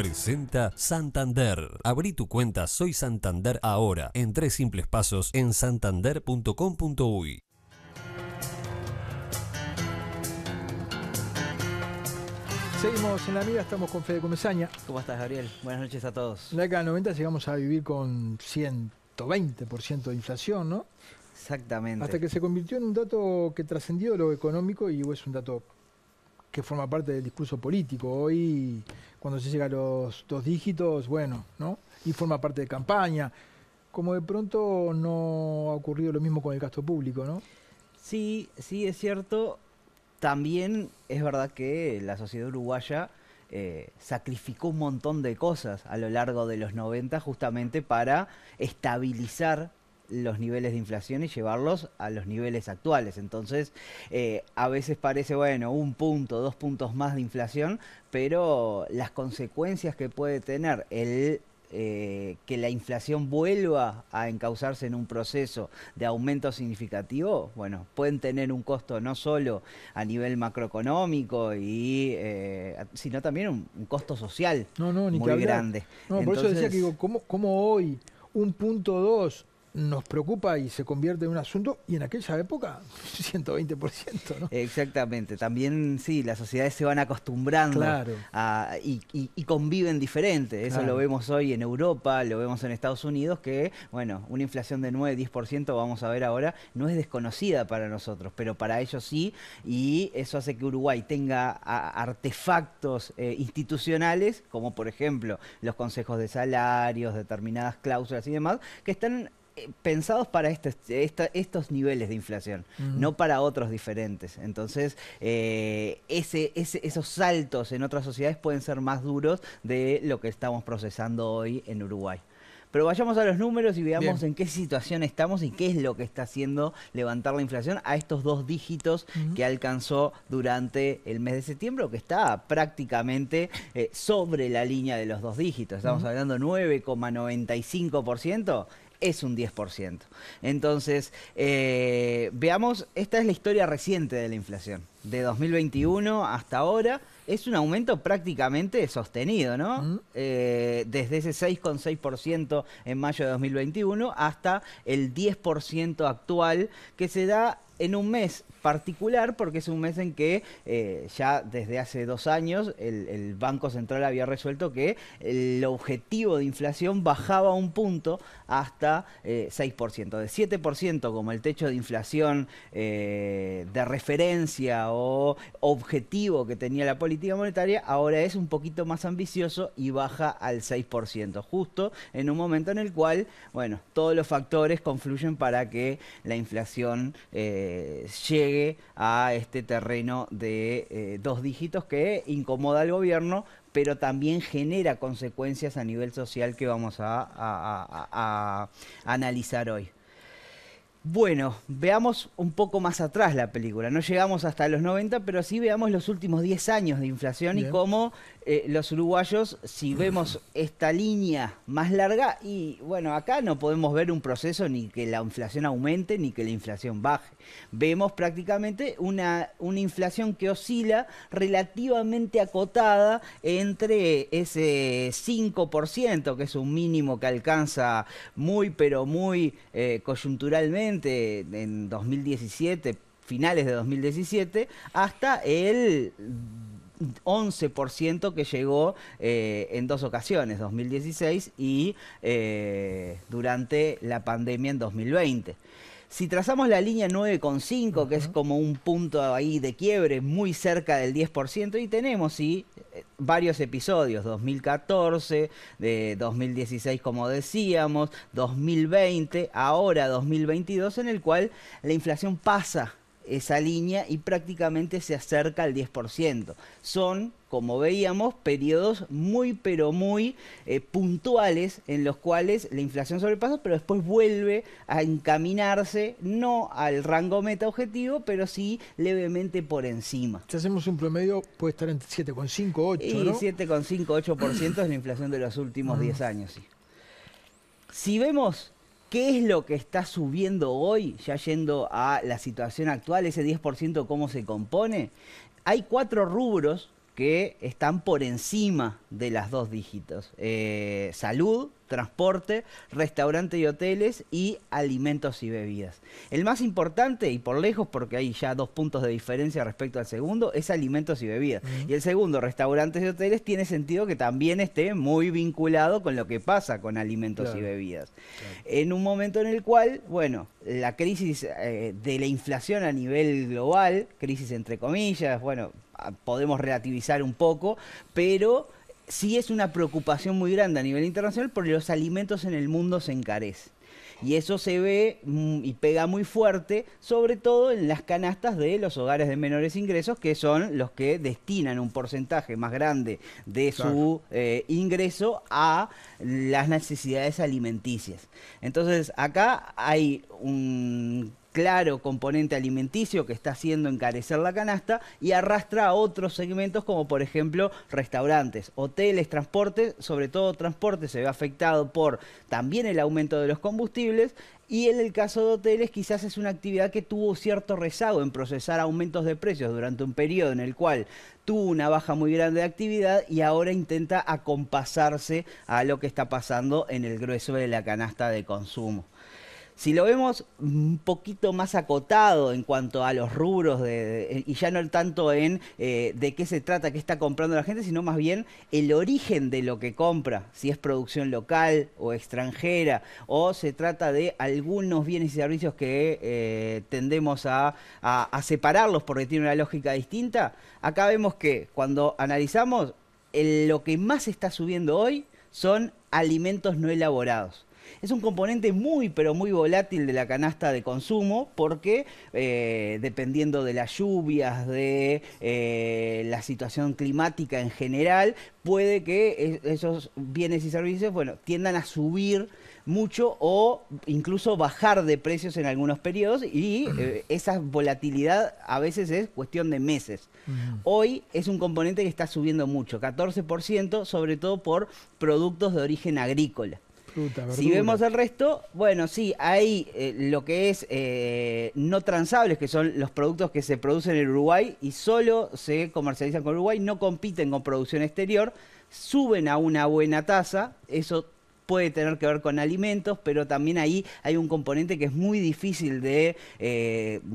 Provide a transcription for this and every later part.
presenta Santander. Abrí tu cuenta Soy Santander ahora en 3 simples pasos en santander.com.uy. Seguimos en la amiga, estamos con Fede Comesaña. ¿Cómo estás, Gabriel? Buenas noches a todos. En la década del 90 llegamos a vivir con 120% de inflación, ¿no? Exactamente. Hasta que se convirtió en un dato que trascendió lo económico y es un dato que forma parte del discurso político. Hoy, cuando se llega a los 2 dígitos, bueno, ¿no? Y forma parte de campaña. Como de pronto no ha ocurrido lo mismo con el gasto público, ¿no? Sí, es cierto. También es verdad que la sociedad uruguaya sacrificó un montón de cosas a lo largo de los 90 justamente para estabilizar los niveles de inflación y llevarlos a los niveles actuales. Entonces, a veces parece, bueno, 1 punto, 2 puntos más de inflación, pero las consecuencias que puede tener que la inflación vuelva a encauzarse en un proceso de aumento significativo, bueno, pueden tener un costo no solo a nivel macroeconómico sino también un costo social muy grande. No, por eso decía que digo, ¿cómo hoy 1.2 nos preocupa y se convierte en un asunto, y en aquella época 120%, ¿no? Exactamente, también sí, las sociedades se van acostumbrando, claro, y conviven diferente, eso claro. Lo vemos hoy en Europa, lo vemos en Estados Unidos, que bueno, una inflación de 9-10%, vamos a ver ahora, no es desconocida para nosotros, pero para ellos sí, y eso hace que Uruguay tenga artefactos institucionales, como por ejemplo los consejos de salarios, determinadas cláusulas y demás, que están pensados para estos niveles de inflación, no para otros diferentes. Entonces, esos saltos en otras sociedades pueden ser más duros de lo que estamos procesando hoy en Uruguay. Pero vayamos a los números y veamos en qué situación estamos y qué es lo que está haciendo levantar la inflación a estos 2 dígitos que alcanzó durante el mes de septiembre, o que está prácticamente sobre la línea de los 2 dígitos. Estamos hablando 9,95%. Es un 10%. Entonces, veamos, esta es la historia reciente de la inflación. De 2021 hasta ahora, es un aumento prácticamente sostenido, ¿no? Desde ese 6,6% en mayo de 2021 hasta el 10% actual, que se da en un mes particular, porque es un mes en que ya desde hace 2 años el Banco Central había resuelto que el objetivo de inflación bajaba 1 punto hasta 6%. De 7% como el techo de inflación de referencia o objetivo que tenía la política monetaria, ahora es un poquito más ambicioso y baja al 6%, justo en un momento en el cual, bueno, todos los factores confluyen para que la inflación llegue a este terreno de 2 dígitos que incomoda al gobierno, pero también genera consecuencias a nivel social que vamos a analizar hoy. Bueno, veamos un poco más atrás la película. No llegamos hasta los 90, pero sí veamos los últimos 10 años de inflación. Bien. Y cómo los uruguayos, si vemos esta línea más larga, y bueno, acá no podemos ver un proceso ni que la inflación aumente ni que la inflación baje. Vemos prácticamente una inflación que oscila relativamente acotada entre ese 5%, que es un mínimo que alcanza muy, pero muy coyunturalmente en 2017, finales de 2017, hasta el 11% que llegó en 2 ocasiones, 2016 y durante la pandemia en 2020. Si trazamos la línea 9,5, que es como un punto ahí de quiebre muy cerca del 10%, y tenemos varios episodios, 2014, de 2016 como decíamos, 2020, ahora 2022, en el cual la inflación pasa esa línea y prácticamente se acerca al 10%. Son, como veíamos, periodos muy pero muy puntuales en los cuales la inflación sobrepasa, pero después vuelve a encaminarse, no al rango meta objetivo, pero sí levemente por encima. Si hacemos un promedio, puede estar entre 7,5, 8, y ¿no? 7,5, 8% es la inflación de los últimos 10 años. Sí. Si vemos ¿qué es lo que está subiendo hoy, ya yendo a la situación actual, ese 10%, cómo se compone? Hay 4 rubros que están por encima de las 2 dígitos. Salud, transporte, restaurante y hoteles y alimentos y bebidas. El más importante, y por lejos, porque hay ya 2 puntos de diferencia respecto al segundo, es alimentos y bebidas. Y el segundo, restaurantes y hoteles, tiene sentido que también esté muy vinculado con lo que pasa con alimentos y bebidas. En un momento en el cual, bueno, la crisis de la inflación a nivel global, crisis entre comillas, bueno, podemos relativizar un poco, pero sí es una preocupación muy grande a nivel internacional porque los alimentos en el mundo se encarecen. Y eso se ve y pega muy fuerte, sobre todo en las canastas de los hogares de menores ingresos, que son los que destinan un porcentaje más grande de su ingreso a las necesidades alimenticias. Entonces, acá hay un claro componente alimenticio que está haciendo encarecer la canasta y arrastra a otros segmentos como por ejemplo restaurantes, hoteles, transportes, sobre todo transporte se ve afectado por también el aumento de los combustibles y en el caso de hoteles quizás es una actividad que tuvo cierto rezago en procesar aumentos de precios durante un periodo en el cual tuvo una baja muy grande de actividad y ahora intenta acompasarse a lo que está pasando en el grueso de la canasta de consumo. Si lo vemos un poquito más acotado en cuanto a los rubros, y ya no tanto en de qué se trata, qué está comprando la gente, sino más bien el origen de lo que compra, si es producción local o extranjera, o se trata de algunos bienes y servicios que tendemos a separarlos porque tiene una lógica distinta. Acá vemos que cuando analizamos, lo que más está subiendo hoy son alimentos no elaborados. Es un componente muy, pero muy volátil de la canasta de consumo porque dependiendo de las lluvias, de la situación climática en general, puede que esos bienes y servicios, bueno, tiendan a subir mucho o incluso bajar de precios en algunos periodos y esa volatilidad a veces es cuestión de meses. Hoy es un componente que está subiendo mucho, 14%, sobre todo por productos de origen agrícola. Fruta, verdura. Si vemos el resto, bueno, sí, hay lo que es no transables, que son los productos que se producen en Uruguay y solo se comercializan con Uruguay, no compiten con producción exterior, suben a una buena tasa, eso puede tener que ver con alimentos, pero también ahí hay un componente que es muy difícil de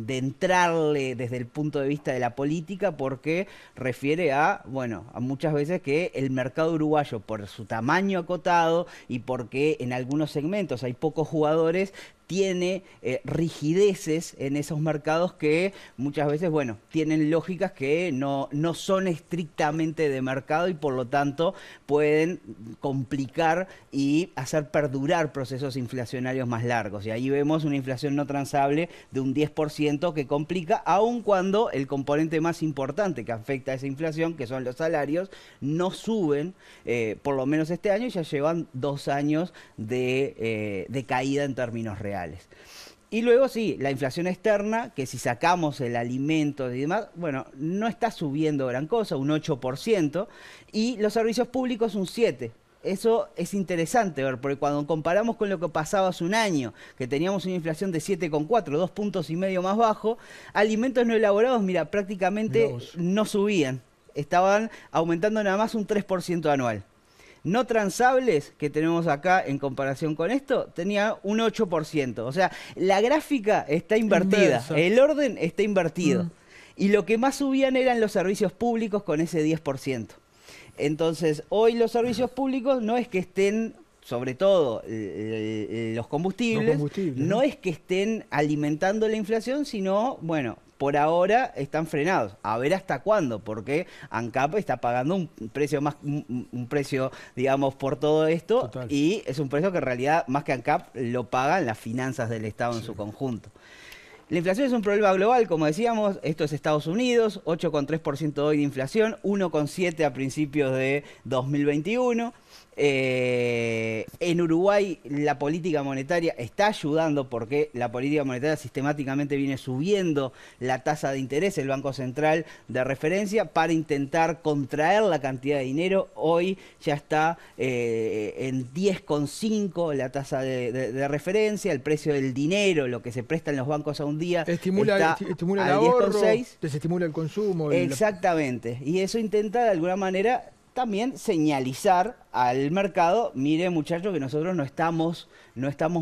entrarle desde el punto de vista de la política porque refiere a, bueno, a muchas veces que el mercado uruguayo, por su tamaño acotado y porque en algunos segmentos hay pocos jugadores, tiene rigideces en esos mercados que muchas veces, bueno, tienen lógicas que no son estrictamente de mercado y por lo tanto pueden complicar y hacer perdurar procesos inflacionarios más largos. Y ahí vemos una inflación no transable de un 10% que complica, aun cuando el componente más importante que afecta a esa inflación, que son los salarios, no suben, por lo menos este año, y ya llevan 2 años de caída en términos reales. Y luego sí, la inflación externa, que si sacamos el alimento y demás, bueno, no está subiendo gran cosa, un 8%, y los servicios públicos un 7%. Eso es interesante ver, porque cuando comparamos con lo que pasaba hace un año, que teníamos una inflación de 7,4, 2,5 puntos más bajo, alimentos no elaborados, mira, prácticamente no subían, estaban aumentando nada más un 3% anual. No transables, que tenemos acá en comparación con esto, tenía un 8%. O sea, la gráfica está invertida, el orden está invertido. Y lo que más subían eran los servicios públicos con ese 10%. Entonces, hoy los servicios públicos no es que estén, sobre todo los combustibles, no es que estén alimentando la inflación, sino, bueno, por ahora están frenados. A ver hasta cuándo, porque ANCAP está pagando un precio, digamos, por todo esto. Total. Y es un precio que en realidad, más que ANCAP, lo pagan las finanzas del Estado en su conjunto. La inflación es un problema global, como decíamos, esto es Estados Unidos, 8,3% hoy de inflación, 1,7% a principios de 2021. En Uruguay la política monetaria está ayudando porque la política monetaria sistemáticamente viene subiendo la tasa de interés, el Banco Central de referencia, para intentar contraer la cantidad de dinero. Hoy ya está en 10,5 la tasa de referencia, el precio del dinero, lo que se presta en los bancos a un día, estimula el ahorro, desestimula el consumo. Exactamente, y eso intenta de alguna manera también señalizar al mercado: mire, muchachos, que nosotros no estamos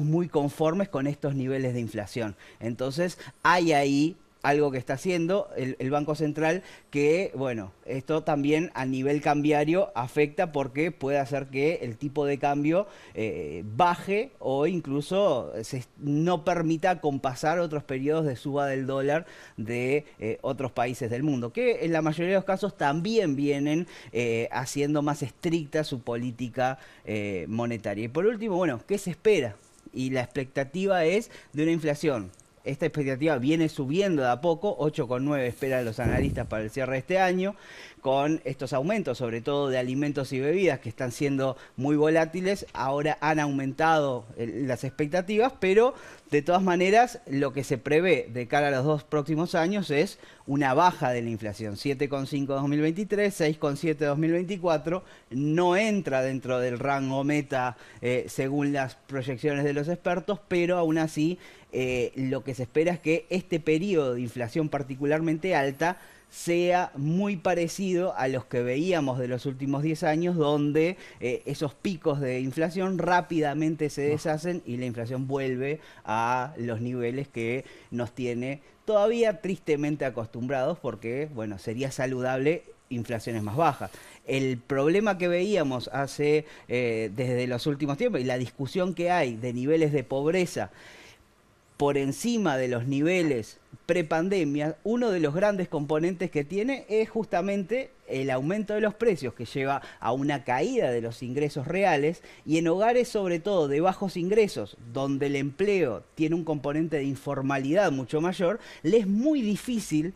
muy conformes con estos niveles de inflación. Entonces hay ahí algo que está haciendo el Banco Central que, bueno, esto también a nivel cambiario afecta porque puede hacer que el tipo de cambio baje o incluso no permita compasar otros periodos de suba del dólar de otros países del mundo, que en la mayoría de los casos también vienen haciendo más estricta su política monetaria. Y por último, bueno, ¿qué se espera? Y la expectativa es de una inflación. Esta expectativa viene subiendo de a poco, 8,9 esperan los analistas para el cierre de este año, con estos aumentos, sobre todo de alimentos y bebidas, que están siendo muy volátiles. Ahora han aumentado las expectativas, pero de todas maneras lo que se prevé de cara a los 2 próximos años es una baja de la inflación, 7,5 2023, 6,7 2024, no entra dentro del rango meta según las proyecciones de los expertos, pero aún así lo que se espera es que este periodo de inflación particularmente alta sea muy parecido a los que veíamos de los últimos 10 años, donde esos picos de inflación rápidamente se deshacen y la inflación vuelve a los niveles que nos tiene todavía tristemente acostumbrados, porque, bueno, sería saludable inflaciones más bajas. El problema que veíamos desde los últimos tiempos y la discusión que hay de niveles de pobreza por encima de los niveles prepandemia, uno de los grandes componentes que tiene es justamente el aumento de los precios, que lleva a una caída de los ingresos reales, y en hogares sobre todo de bajos ingresos, donde el empleo tiene un componente de informalidad mucho mayor, le es muy difícil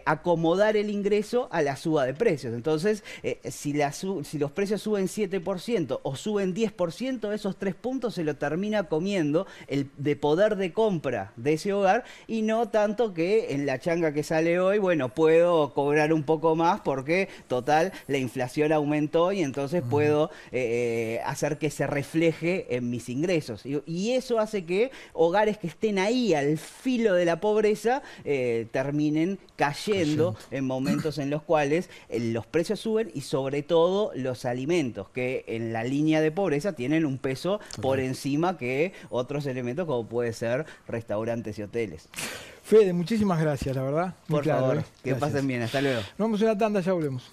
acomodar el ingreso a la suba de precios. Entonces, si los precios suben 7% o suben 10%, esos 3 puntos se lo termina comiendo el de poder de compra de ese hogar, y no tanto que en la changa que sale hoy, bueno, puedo cobrar un poco más porque total la inflación aumentó y entonces puedo hacer que se refleje en mis ingresos. Y eso hace que hogares que estén ahí al filo de la pobreza terminen cayendo en momentos en los cuales los precios suben, y sobre todo los alimentos, que en la línea de pobreza tienen un peso por encima que otros elementos como puede ser restaurantes y hoteles. Fede, muchísimas gracias, la verdad. Por favor, que pasen bien, hasta luego. Nos vamos a una tanda, ya volvemos.